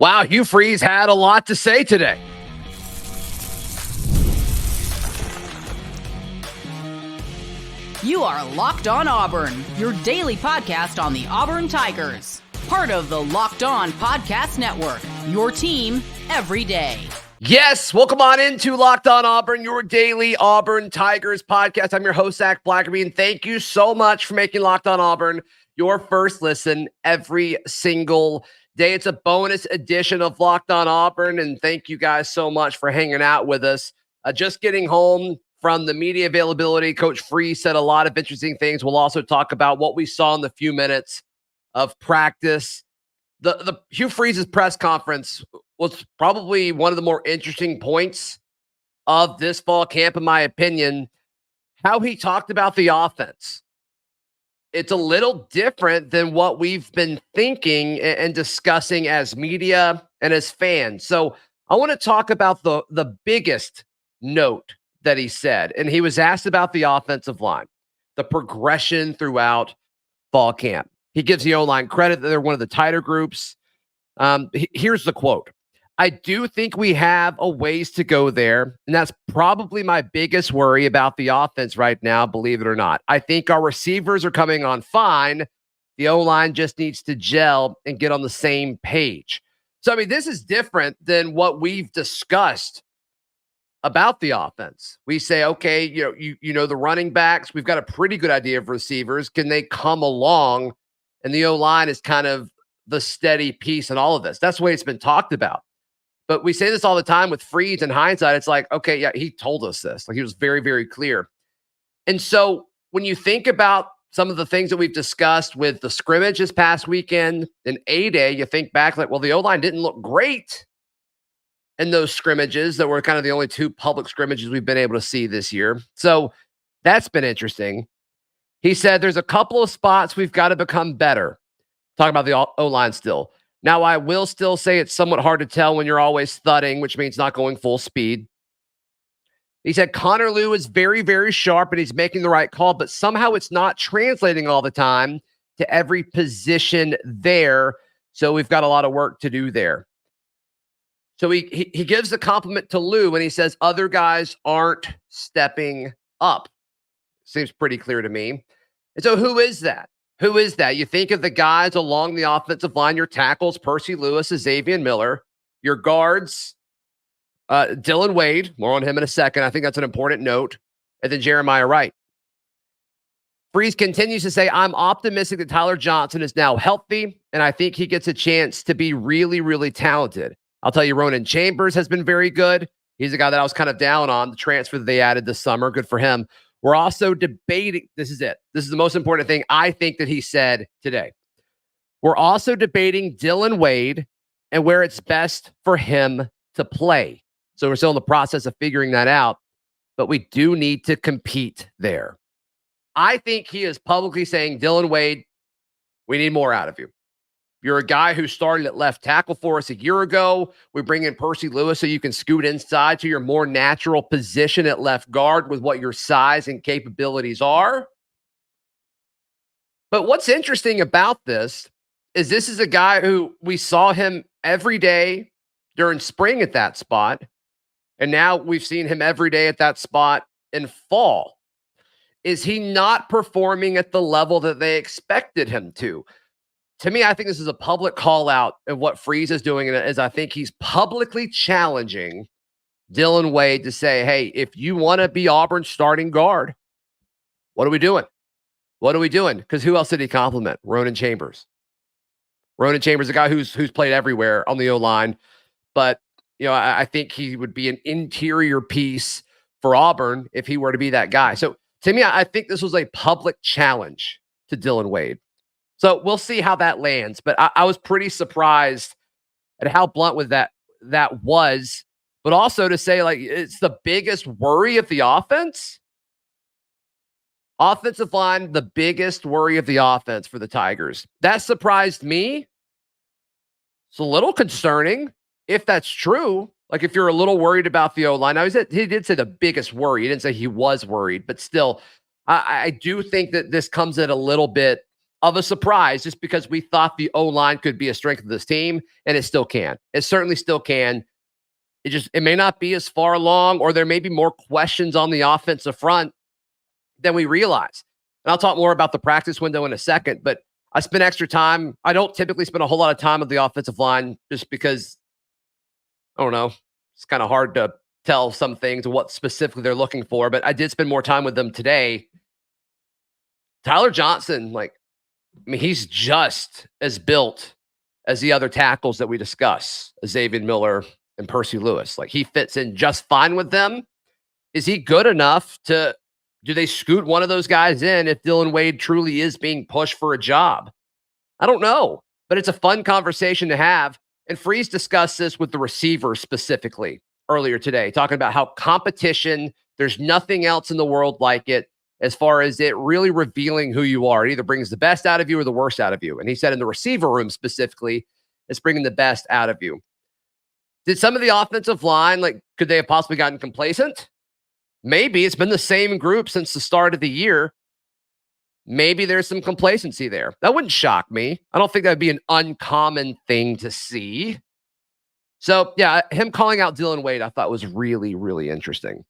Wow, Hugh Freeze had a lot to say today. You are Locked On Auburn, your daily podcast on the Auburn Tigers. Part of the Locked On Podcast Network, your team every day. Yes, welcome on into Locked On Auburn, your daily Auburn Tigers podcast. I'm your host, Zac Blackerby, and thank you so much for making Locked On Auburn your first listen every single day. It's a bonus edition of Locked On Auburn, and thank you guys so much for hanging out with us. Just getting home from the media availability, Coach Freeze said a lot of interesting things. We'll also talk about what we saw in the few minutes of practice. The Hugh Freeze's press conference was probably one of the more interesting points of this fall camp, in my opinion, how he talked about the offense. It's a little different than what we've been thinking and discussing as media and as fans. So I want to talk about the biggest note that he said. And he was asked about the offensive line, the progression throughout fall camp. He gives the O-line credit that they're one of the tighter groups. Here's the quote. I do think we have a ways to go there, and that's probably my biggest worry about the offense right now, believe it or not. I think our receivers are coming on fine. The O-line just needs to gel and get on the same page. So, I mean, this is different than what we've discussed about the offense. We say, okay, you know the running backs, we've got a pretty good idea of receivers. Can they come along? And the O-line is kind of the steady piece in all of this. That's the way it's been talked about. But we say this all the time with Freeze. In hindsight, it's like, okay, yeah, he told us this. Like, he was very, very clear. And so when you think about some of the things that we've discussed with the scrimmage this past weekend and A-Day, you think back like, well, the O-line didn't look great in those scrimmages that were kind of the only two public scrimmages we've been able to see this year. So that's been interesting. He said there's a couple of spots we've got to become better. Talking about the O-line still. Now, I will still say it's somewhat hard to tell when you're always thudding, which means not going full speed. He said Connor Lew is very, very sharp and he's making the right call, but somehow it's not translating all the time to every position there. So we've got a lot of work to do there. So he gives the compliment to Lew and he says other guys aren't stepping up. Seems pretty clear to me. And so who is that? Who is that? You think of the guys along the offensive line, your tackles, Percy Lewis, Xavier Miller, your guards, Dylan Wade, more on him in a second. I think that's an important note. And then Jeremiah Wright. Freeze continues to say, I'm optimistic that Tyler Johnson is now healthy, and I think he gets a chance to be really, really talented. I'll tell you, Ronan Chambers has been very good. He's a guy that I was kind of down on, the transfer that they added this summer. Good for him. We're also debating, this is it. This is the most important thing I think that he said today. We're also debating Dylan Wade and where it's best for him to play. So we're still in the process of figuring that out, but we do need to compete there. I think he is publicly saying, Dylan Wade, we need more out of you. You're a guy who started at left tackle for us a year ago. We bring in Percy Lewis so you can scoot inside to your more natural position at left guard with what your size and capabilities are. But what's interesting about this is a guy who we saw him every day during spring at that spot. And now we've seen him every day at that spot in fall. Is he not performing at the level that they expected him to? To me, I think this is a public call out of what Freeze is doing, is I think he's publicly challenging Dylan Wade to say, hey, if you want to be Auburn's starting guard, what are we doing? What are we doing? Because who else did he compliment? Ronan Chambers. Ronan Chambers, a guy who's played everywhere on the O-line, but I think he would be an interior piece for Auburn if he were to be that guy. So to me, I think this was a public challenge to Dylan Wade. So we'll see how that lands. But I was pretty surprised at how blunt with that was. But also to say, like, it's the biggest worry of the offense. Offensive line, the biggest worry of the offense for the Tigers. That surprised me. It's a little concerning if that's true. Like, if you're a little worried about the O-line. Now, he did say the biggest worry. He didn't say he was worried. But still, I do think that this comes at a little bit of a surprise just because we thought the O-line could be a strength of this team, and it still can. It certainly still can. It may not be as far along, or there may be more questions on the offensive front than we realize. And I'll talk more about the practice window in a second, but I spent extra time. I don't typically spend a whole lot of time with the offensive line just because, I don't know, it's kind of hard to tell some things and what specifically they're looking for, but I did spend more time with them today. Tyler Johnson, he's just as built as the other tackles that we discuss, Xavier Miller and Percy Lewis. He fits in just fine with them. Is he good enough do they scoot one of those guys in if Dillon Wade truly is being pushed for a job? I don't know, but it's a fun conversation to have. And Freeze discussed this with the receivers specifically earlier today, talking about how competition, there's nothing else in the world like it as far as it really revealing who you are. It either brings the best out of you or the worst out of you. And he said in the receiver room specifically, it's bringing the best out of you. Did some of the offensive line, could they have possibly gotten complacent? Maybe. It's been the same group since the start of the year. Maybe there's some complacency there. That wouldn't shock me. I don't think that'd be an uncommon thing to see. So, yeah, him calling out Dillon Wade, I thought was really, really interesting.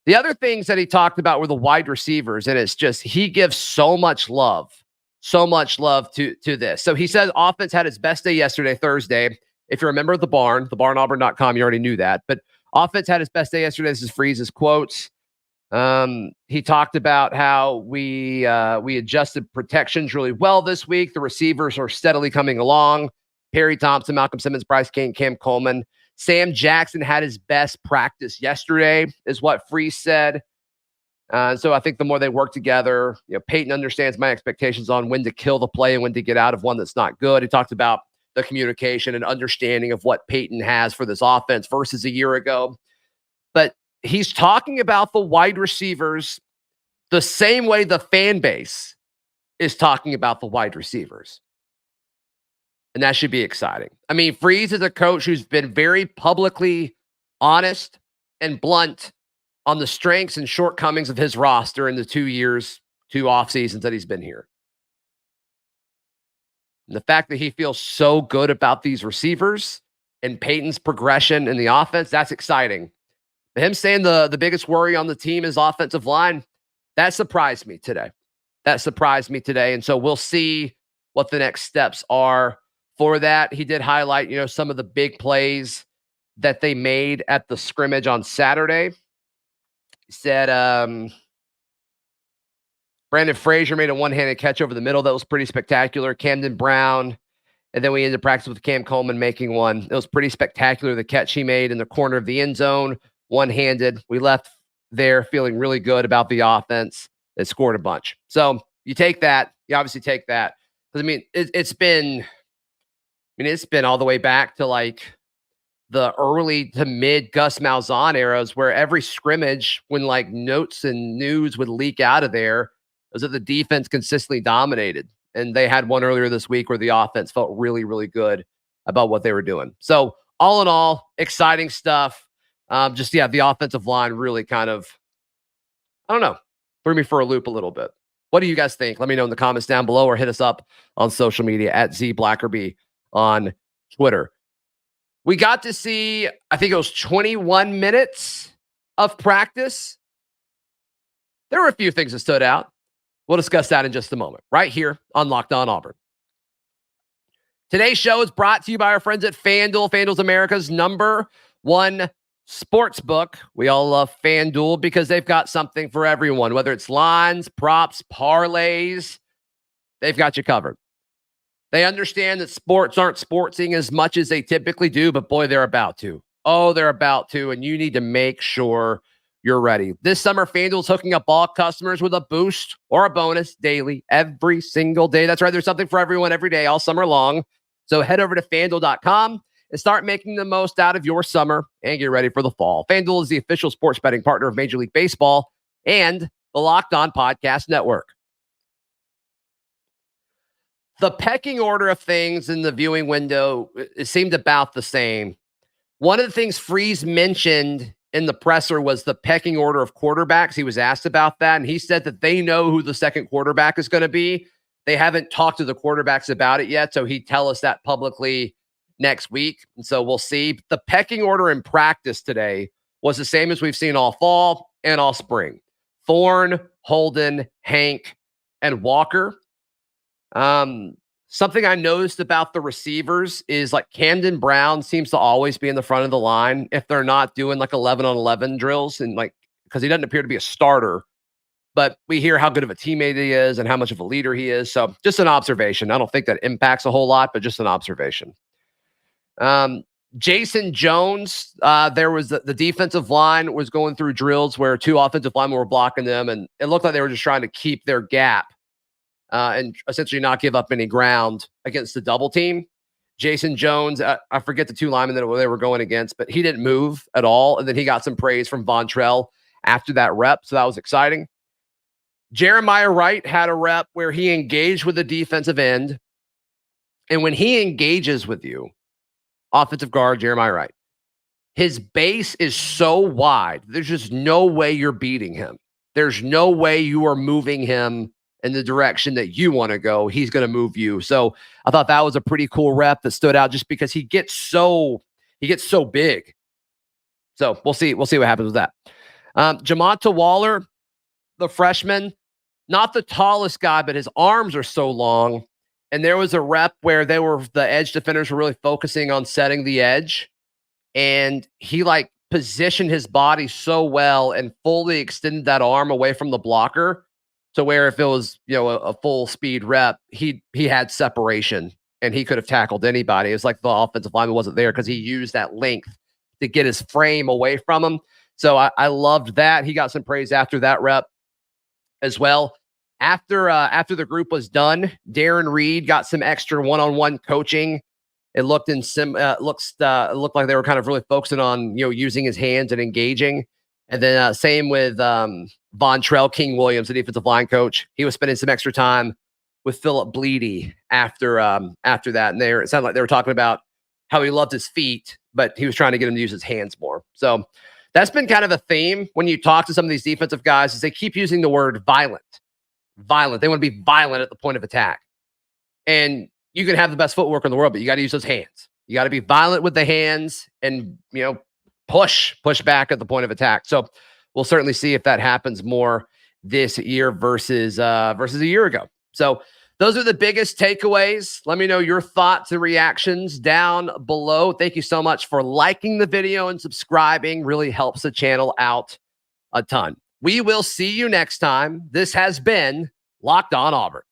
The other things that he talked about were the wide receivers, and it's just he gives so much love to this. So he said offense had its best day yesterday, Thursday. If you remember the barn, thebarnauburn.com, you already knew that. But offense had its best day yesterday. This is Freeze's quotes. He talked about how we adjusted protections really well this week. The receivers are steadily coming along. Perry Thompson, Malcolm Simmons, Bryce King, Cam Coleman. Sam Jackson had his best practice yesterday, is what Freeze said. So I think the more they work together, Peyton understands my expectations on when to kill the play and when to get out of one that's not good. He talked about the communication and understanding of what Peyton has for this offense versus a year ago. But he's talking about the wide receivers the same way the fan base is talking about the wide receivers. And that should be exciting. I mean, Freeze is a coach who's been very publicly honest and blunt on the strengths and shortcomings of his roster in the 2 off seasons that he's been here. And the fact that he feels so good about these receivers and Peyton's progression in the offense, that's exciting. But him saying the biggest worry on the team is offensive line, that surprised me today. And so we'll see what the next steps are for that. He did highlight, some of the big plays that they made at the scrimmage on Saturday. He said Brandon Frazier made a one-handed catch over the middle. That was pretty spectacular. Camden Brown. And then we ended practice with Cam Coleman making one. It was pretty spectacular, the catch he made in the corner of the end zone, one-handed. We left there feeling really good about the offense that scored a bunch. So you take that. You obviously take that. Because, it's been all the way back to the early to mid Gus Malzahn eras where every scrimmage when notes and news would leak out of there was that the defense consistently dominated. And they had one earlier this week where the offense felt really, really good about what they were doing. So all in all, exciting stuff. The offensive line really kind of, I don't know, threw me for a loop a little bit. What do you guys think? Let me know in the comments down below or hit us up on social media at Zac Blackerby on Twitter. We got to see, I think it was 21 minutes of practice. There were a few things that stood out. We'll discuss that in just a moment, right here on Locked On Auburn. Today's show is brought to you by our friends at FanDuel. FanDuel's America's #1 sports book. We all love FanDuel because they've got something for everyone, whether it's lines, props, parlays, they've got you covered. They understand that sports aren't sportsing as much as they typically do, but boy, they're about to. Oh, they're about to, and you need to make sure you're ready. This summer, FanDuel's hooking up all customers with a boost or a bonus daily, every single day. That's right. There's something for everyone every day, all summer long. So head over to FanDuel.com and start making the most out of your summer and get ready for the fall. FanDuel is the official sports betting partner of Major League Baseball and the Locked On Podcast Network. The pecking order of things in the viewing window, it seemed about the same. One of the things Freeze mentioned in the presser was the pecking order of quarterbacks. He was asked about that, and he said that they know who the second quarterback is going to be They haven't talked to the quarterbacks about it yet, so he'd tell us that publicly next week. And so we'll see. The pecking order in practice today was the same as we've seen all fall and all spring. Thorne, Holden, Hank, and Walker. Something I noticed about the receivers is like Camden Brown seems to always be in the front of the line if they're not doing like 11 on 11 drills, and like, because he doesn't appear to be a starter, but we hear how good of a teammate he is and how much of a leader he is. So just an observation. I don't think that impacts a whole lot, but just an observation. Jason Jones, there was the defensive line was going through drills where 2 offensive linemen were blocking them, and it looked like they were just trying to keep their gap and essentially not give up any ground against the double team. Jason Jones, I forget the 2 linemen that they were going against, but he didn't move at all, and then he got some praise from Vontrell after that rep, so that was exciting. Jeremiah Wright had a rep where he engaged with the defensive end, and when he engages with you, offensive guard Jeremiah Wright, his base is so wide, there's just no way you're beating him. There's no way you are moving him in the direction that you want to go. He's going to move you. So I thought that was a pretty cool rep that stood out just because he gets so big. So we'll see what happens with that. Jamonta Waller, the freshman, not the tallest guy, but his arms are so long. And there was a rep where the edge defenders were really focusing on setting the edge. And he like positioned his body so well and fully extended that arm away from the blocker. So where if it was, a full speed rep, he had separation and he could have tackled anybody. It was like the offensive lineman wasn't there because he used that length to get his frame away from him. So I loved that. He got some praise after that rep as well. After the group was done, Darren Reed got some extra one-on-one coaching. It looked like they were kind of really focusing on using his hands and engaging. And then same with Vontrell King Williams, the defensive line coach. He was spending some extra time with Philip Bleedy after that. And it sounded like they were talking about how he loved his feet, but he was trying to get him to use his hands more. So that's been kind of a theme when you talk to some of these defensive guys, is they keep using the word violent. Violent. They want to be violent at the point of attack. And you can have the best footwork in the world, but you got to use those hands. You got to be violent with the hands and, push back at the point of attack. So we'll certainly see if that happens more this year versus a year ago. So those are the biggest takeaways. Let me know your thoughts and reactions down below. Thank you so much for liking the video and subscribing. Really helps the channel out a ton. We will see you next time. This has been Locked On Auburn.